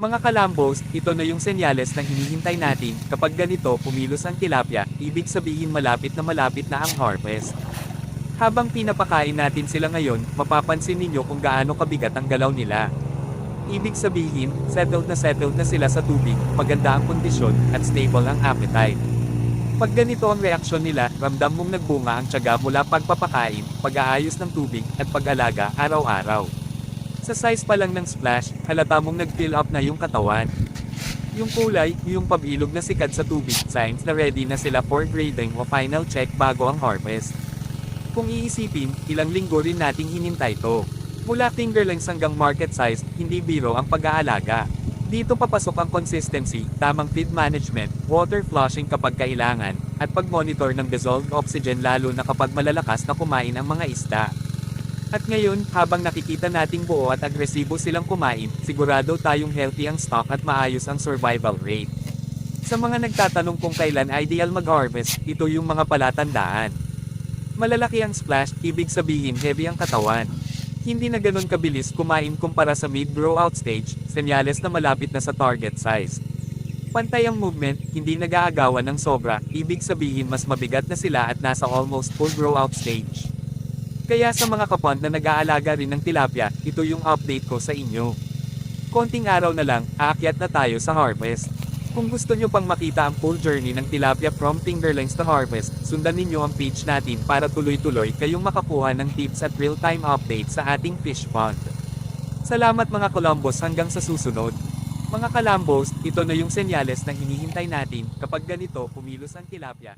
Mga kalambos, ito na yung senyales na hinihintay natin. Kapag ganito pumilos ang tilapia, ibig sabihin malapit na ang harvest. Habang pinapakain natin sila ngayon, mapapansin ninyo kung gaano kabigat ang galaw nila. Ibig sabihin, settled na sila sa tubig, maganda ang kondisyon, at stable ang appetite. Pag ganito ang reaksyon nila, ramdam mong nagbunga ang tiyaga mula pagpapakain, pag-aayos ng tubig, at pag-alaga araw-araw. Sa size pa lang ng splash, halata mong nag-fill up na yung katawan. Yung kulay, yung pabilog na sikat sa tubig, signs na ready na sila for grading o final check bago ang harvest. Kung iisipin, ilang linggo rin nating hinintay to. Mula fingerlings hanggang market size, hindi biro ang pag-aalaga. Dito papasok ang consistency, tamang feed management, water flushing kapag kailangan, at pag-monitor ng dissolved oxygen lalo na kapag malalakas na kumain ang mga isda. At ngayon, habang nakikita nating buo at agresibo silang kumain, sigurado tayong healthy ang stock at maayos ang survival rate. Sa mga nagtatanong kung kailan ideal mag-harvest, ito yung mga palatandaan. Malalaki ang splash, ibig sabihin heavy ang katawan. Hindi na ganun kabilis kumain kumpara sa mid-grow-out stage, senyales na malapit na sa target size. Pantay ang movement, hindi nag-aagawan ng sobra, ibig sabihin mas mabigat na sila at nasa almost full grow-out stage. Kaya sa mga kapond na nag-aalaga rin ng tilapia, ito yung update ko sa inyo. Konting araw na lang, aakyat na tayo sa harvest. Kung gusto nyo pang makita ang full journey ng tilapia from fingerlings to harvest, sundan ninyo ang page natin para tuloy-tuloy kayong makakuha ng tips at real-time updates sa ating fish pond. Salamat mga Columbus, hanggang sa susunod. Mga Kalambos, ito na yung senyales na hinihintay natin. Kapag ganito pumilos ang tilapia,